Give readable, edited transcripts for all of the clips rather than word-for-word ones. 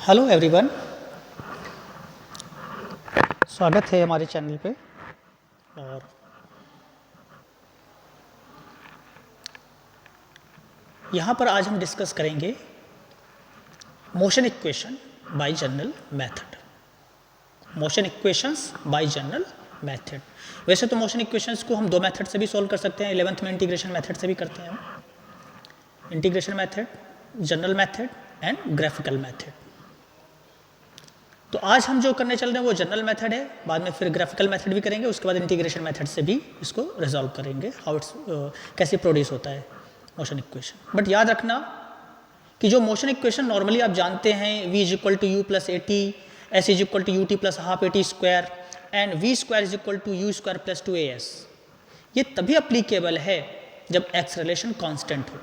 Hello everyone, स्वागत है हमारे चैनल पे। और यहाँ पर आज हम डिस्कस करेंगे motion equation by general method. Motion equations by general method. वैसे तो मोशन इक्वेशंस को हम दो मेथड से भी सॉल्व कर सकते हैं। 11th में इंटीग्रेशन मेथड से भी करते हैं हम। Integration method, general method and graphical method. तो आज हम जो करने चल रहे हैं वो जनरल मेथड है, बाद में फिर ग्राफिकल मेथड भी करेंगे, उसके बाद इंटीग्रेशन मेथड से भी इसको रिजॉल्व करेंगे, हाउ इट्स कैसे प्रोड्यूस होता है मोशन इक्वेशन। बट याद रखना कि जो मोशन इक्वेशन नॉर्मली आप जानते हैं, v is equal to u plus a t, s is equal to u t plus half a t square and v square is equal to u square plus two a s, ये तभी applicable है जब acceleration constant हो।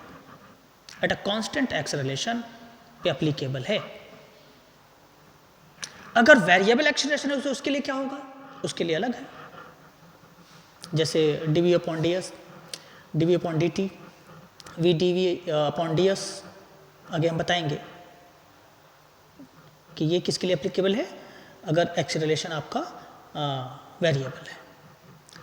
At a constant acceleration पे applicable है। अगर variable acceleration है तो उसके लिए क्या होगा, उसके लिए अलग है। जैसे d upon d s, d upon d t, v d upon d s, आगे हम बताएंगे कि ये किसके लिए एप्लीकेबल है अगर एक्सेलरेशन आपका वेरिएबल है।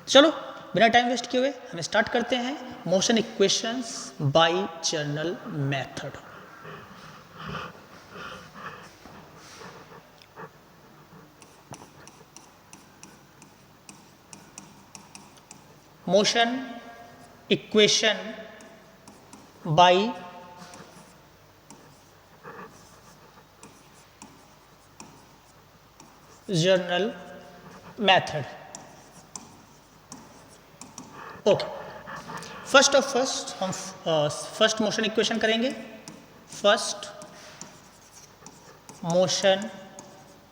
चलो बिना टाइम वेस्ट किए हुए हम स्टार्ट करते हैं motion equations by general method. Motion equation by general method. Okay, first of first हम फर्स्ट मोशन इक्वेशन करेंगे। First motion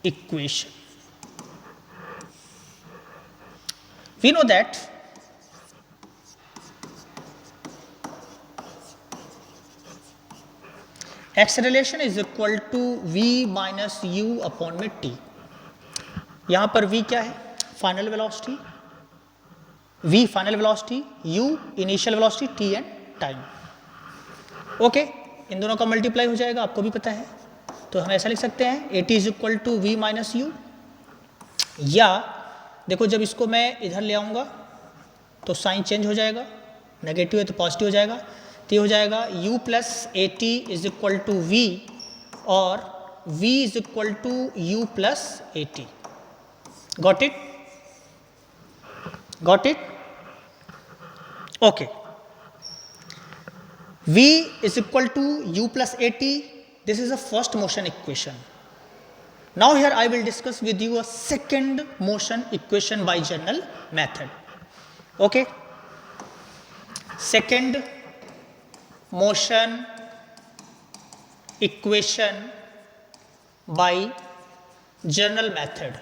equation, we know that acceleration is equal to v minus u upon में t। यहां पर v क्या है, final velocity, v final velocity, u initial velocity, t and time. Okay, इन दोनों का multiply हो जाएगा, आपको भी पता है। तो हम ऐसा लिख सकते हैं at is equal to v minus u, या देखो जब इसको मैं इधर ले आऊंगा तो साइन चेंज हो जाएगा, नेगेटिव है तो पॉजिटिव हो जाएगा। तो ये हो जाएगा u plus a t is equal to v, और v is equal to u plus a t. Got it, got it. Okay, v is equal to u plus a t, this is a first motion equation. Now here I will discuss with you a second motion equation by general method. Okay, second motion equation by general method.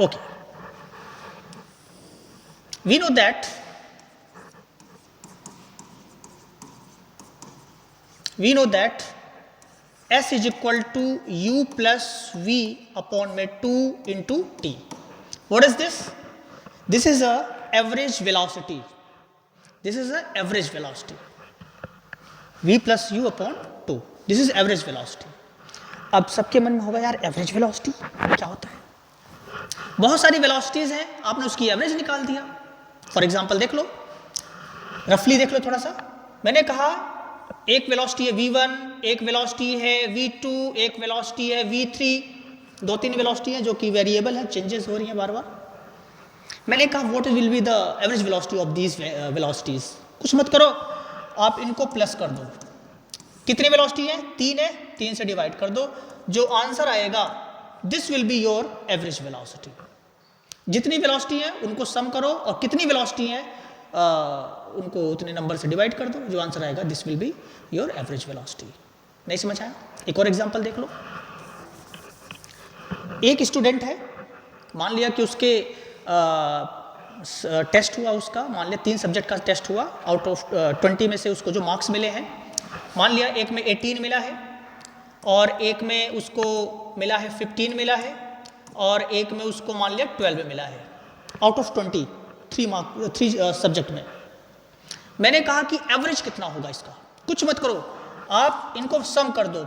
Okay, we know that s is equal to u plus v upon में 2 into t. What is this? This is a average velocity. This is a average velocity. v plus u upon 2. This is average velocity. अब सबके मन में होगा यार average velocity क्या होता है। बहुत सारी वेलोसिटीज हैं, आपने उसकी एवरेज निकाल दिया। फॉर एग्जाम्पल देख लो, रफली देख लो थोड़ा सा। मैंने कहा एक वेलोसिटी है v1, एक वेलोसिटी है v2, एक वेलोसिटी है v3, दो तीन वेलोसिटी है जो कि वेरिएबल है, चेंजेस हो रही हैं बार बार। मैंने कहा what will be the average velocity of these velocities. कुछ मत करो, आप इनको प्लस कर दो। कितनी वेलोसिटी है, 3 है, 3 से डिवाइड कर दो, जो आंसर आएगा this will be your average velocity. जितनी वेलोसिटी है उनको सम करो और कितनी वेलोसिटी है उनको उतने नंबर से डिवाइड कर दो, जो आंसर आएगा this will be your average velocity. नहीं समझ आया? एक और एग्जांपल देख लो। एक स्टूडेंट है, मान लिया कि उसके टेस्ट हुआ, उसका मान लिया 3 सब्जेक्ट का टेस्ट हुआ, आउट ऑफ 20 में से उसको जो मार्क्स मिले हैं, मान लिया एक में 18 मिला है और एक में उसको मिला है 15 मिला है और एक में उसको मान लिया 12 मिला है, आउट ऑफ 20, 3 सब्जेक्ट में। मैंने कहा कि एवरेज कितना होगा इसका, कुछ मत करो, आप इनको सम कर दो।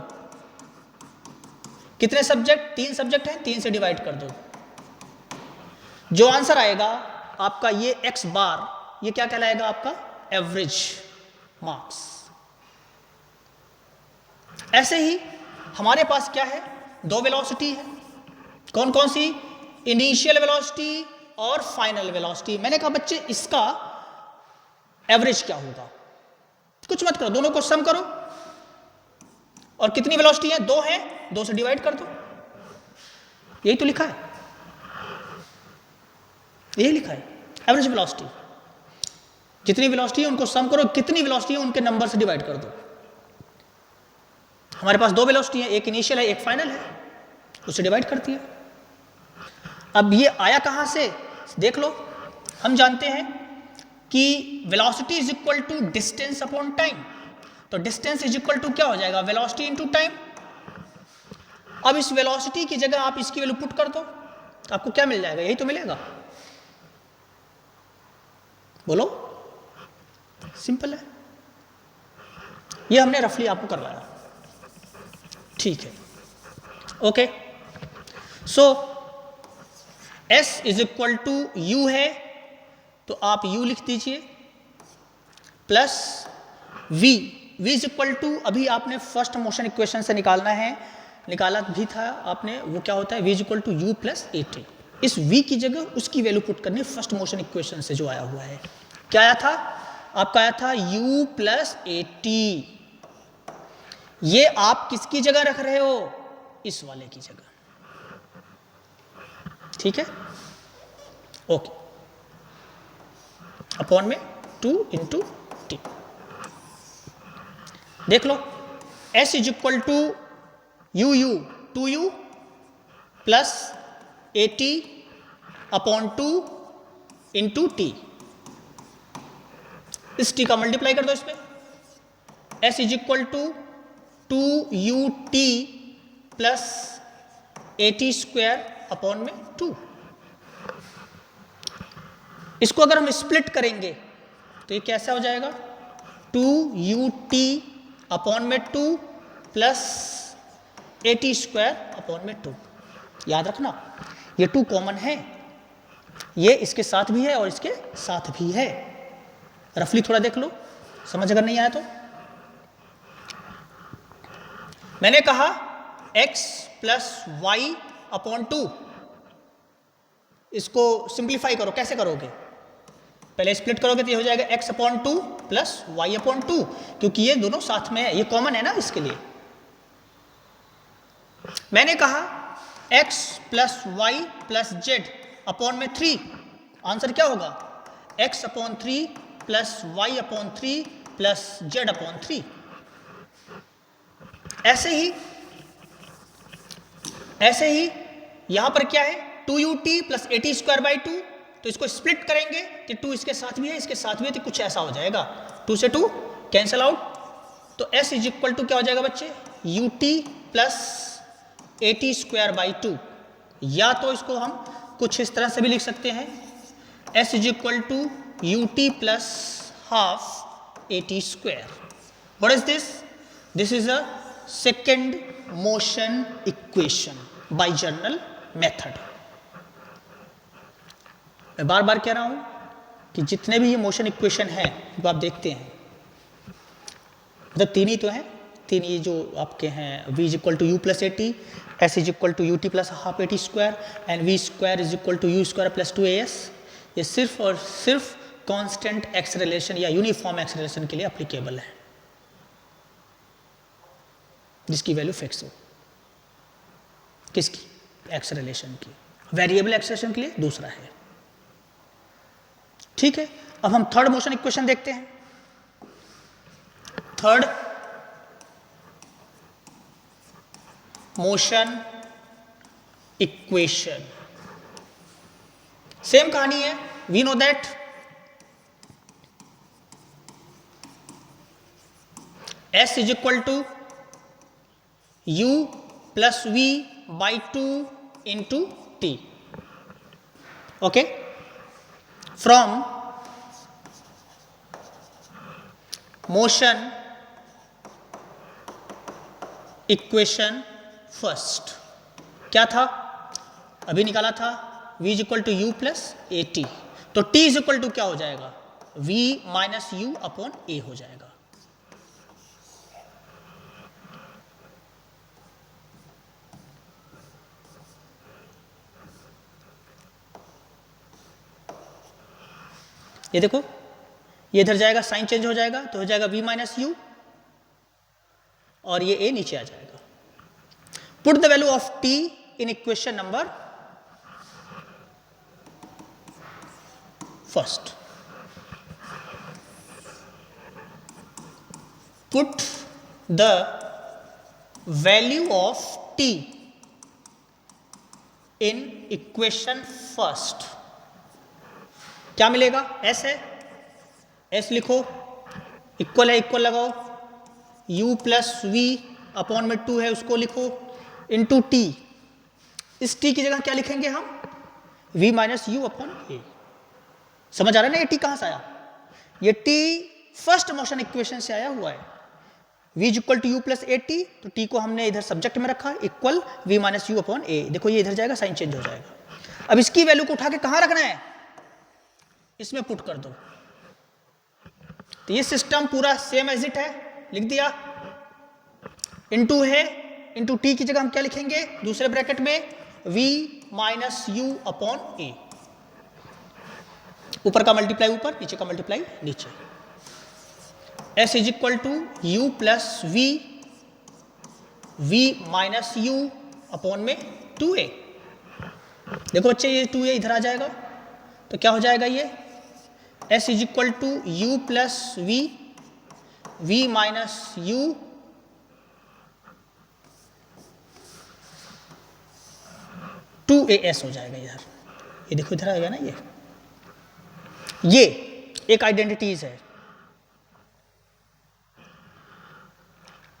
कितने सब्जेक्ट, 3 सब्जेक्ट हैं, 3 से डिवाइड कर दो। जो आंसर आएगा आपका ये x बार, ये क्या कहलाएगा आपका एवरेज मार्क्स। ऐसे ही हमारे पास क्या है, 2 वेलोसिटी है। कौन कौन सी, इनिशियल वेलोसिटी और फाइनल वेलोसिटी। मैंने कहा बच्चे इसका एवरेज क्या होगा, कुछ मत करो, दोनों को सम करो। और कितनी वेलोसिटी है, 2 है, 2 से डिवाइड कर दो। यही तो लिखा है, यही लिखा है एवरेज वेलोसिटी। जितनी वेलोसिटी है उनको सम करो, कितनी वेलोसिटी है उनके नंबर से डिवाइड कर दो। हमारे पास 2 वेलोसिटी है, एक इनिशियल है, एक फाइनल है, उससे डिवाइड करती है। अब ये आया कहां से, देख लो। हम जानते हैं कि velocity is equal to distance upon time. तो डिस्टेंस इज इक्वल टू क्या हो जाएगा, वेलोसिटी इनटू टाइम। अब इस वेलोसिटी की जगह आप इसकी वैल्यू पुट कर दो, तो आपको क्या मिल जाएगा, यही तो मिलेगा। बोलो, सिंपल है। ये हमने रफली आपको करवाया, ठीक है। Okay, so S is equal to u है, तो आप u लिख दीजिए, plus v is equal to, अभी आपने फर्स्ट मोशन इक्वेशन से निकालना है, निकाला भी था आपने, वो क्या होता है v is equal to u plus a t. इस v की जगह उसकी वैल्यू पुट करनी फर्स्ट मोशन इक्वेशन से जो आया हुआ है। क्या आया था आपका, आया था u प्लस ए टी। ये आप किसकी जगह रख रहे हो, इस वाले की जगह, ठीक है। ओके, अपॉन में 2 इंटू टी। देख लो, S is equal to u 2u plus a t upon 2 into t. इस टी का मल्टीप्लाई कर दो इसमें। S is equal to 2ut plus a t square upon में 2। इसको अगर हम स्प्लिट करेंगे तो ये कैसा हो जाएगा, 2ut अपॉन में 2 plus a t square upon में 2। याद रखना ये 2 कॉमन है, ये इसके साथ भी है और इसके साथ भी है। रफली थोड़ा देख लो, समझ अगर नहीं आया तो। मैंने कहा x प्लस वाई अपॉन 2, इसको सिंप्लीफाई करो। कैसे करोगे, पहले स्प्लिट करोगे तो ये हो जाएगा x upon 2 plus y upon 2, क्योंकि ये दोनों साथ में है, ये कॉमन है ना इसके लिए। मैंने कहा x plus y plus z upon में 3, आंसर क्या होगा, x upon 3 plus y upon 3 plus z upon 3। ऐसे ही यहां पर क्या है, 2ut plus a t square by 2, तो इसको स्प्लिट करेंगे कि 2 इसके साथ भी है, इसके साथ भी है, तो कुछ ऐसा हो जाएगा, 2 से 2 कैंसल आउट। तो s इज इक्वल टू क्या हो जाएगा बच्चे, ut plus a t square by 2। या तो इसको हम कुछ इस तरह से भी लिख सकते हैं, s is equal to ut plus half a t square. What is this, this is a second motion equation by general method. मैं बार बार कह रहा हूं कि जितने भी ये मोशन इक्वेशन है जो आप देखते हैं, मतलब 3 ही तो हैं, 3 ये जो आपके हैं, v is equal to u plus a t, s is equal to u t plus half a t square and v square is equal to u square plus 2as। ये सिर्फ और सिर्फ कांस्टेंट एक्सेलरेशन या uniform acceleration के लिए applicable है, जिसकी value fix हो। किसकी, एक्सेलरेशन की। वेरिएबल एक्सेलरेशन के लिए दूसरा है, ठीक है। अब हम थर्ड मोशन इक्वेशन देखते हैं। थर्ड मोशन इक्वेशन, सेम कहानी है। We know that s is equal to u plus v by 2 into t. Okay, from motion equation first क्या था, अभी निकाला था v is equal to u plus a t, तो t इज इक्वल टू क्या हो जाएगा, v minus u upon a हो जाएगा। ये देखो, ये इधर जाएगा, साइन चेंज हो जाएगा, तो हो जाएगा v माइनस यू, और ये a नीचे आ जाएगा। Put the value of t in equation number first. Put the value of t in equation first. क्या मिलेगा, s है, s लिखो, इक्वल है, इक्वल लगाओ, u प्लस वी अपॉन में 2 है उसको लिखो, इंटू टी। इस t की जगह क्या लिखेंगे हम, v माइनस यू अपॉन ए। समझ आ रहा है ना, ये t कहां से आया, ये t फर्स्ट मोशन इक्वेशन से आया हुआ है। v is equal to u plus a t, तो t को हमने इधर सब्जेक्ट में रखा, equal v minus u upon a. देखो ये इधर जाएगा, साइन चेंज हो जाएगा। अब इसकी वैल्यू को उठा के कहां रखना है, इसमें पुट कर दो। तो ये सिस्टम पूरा सेम एज इट है, लिख दिया। इंटू है, इंटू टी की जगह हम क्या लिखेंगे, दूसरे ब्रैकेट में v minus u upon a. ऊपर का मल्टीप्लाई ऊपर, नीचे का मल्टीप्लाई नीचे। s is equal to u plus v, v minus u upon में 2a। देखो बच्चे, ये 2a इधर आ जाएगा, तो क्या हो जाएगा, ये s is equal to u plus v, v minus u two a s हो जाएगा इधर। ये देखो इधर आ गया ना, ये एक आइडेंटिटीज है,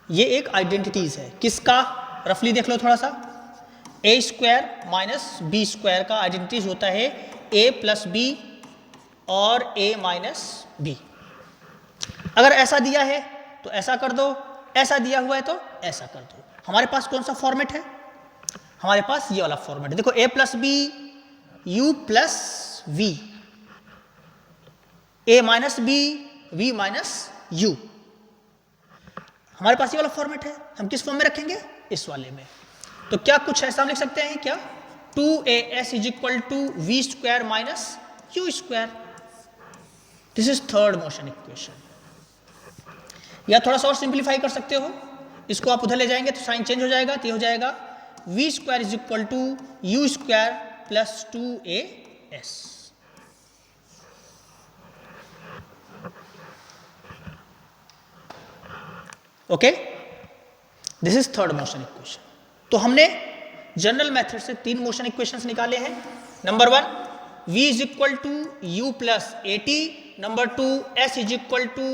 ये एक आइडेंटिटीज है किसका, रफली देख लो थोड़ा सा। ए स्क्वायर माइनस बी स्क्वायर का आइडेंटिटीज होता है a प्लस बी और a माइनस बी। अगर ऐसा दिया है तो ऐसा कर दो, ऐसा दिया हुआ है तो ऐसा कर दो। हमारे पास कौन सा फॉर्मेट है, हमारे पास ये वाला फॉर्मेट है। देखो a plus b, u plus v, a minus b, v minus u. हमारे पास ये वाला फॉर्मेट है, हम किस फॉर्म में रखेंगे, इस वाले में। तो क्या कुछ ऐसा हम लिख सकते हैं क्या, 2as is equal to v square minus u square. This is third motion equation. या थोड़ा सा और सिंप्लीफाई कर सकते हो, इसको आप उधर ले जाएंगे तो साइन चेंज हो जाएगा, तो ये हो जाएगा v square is equal to u square plus 2as। Okay, this is third motion equation. तो हमने जनरल मेथड से 3 मोशन इक्वेशंस निकाले हैं। Number 1 v is equal to u plus a t, number 2 s is equal to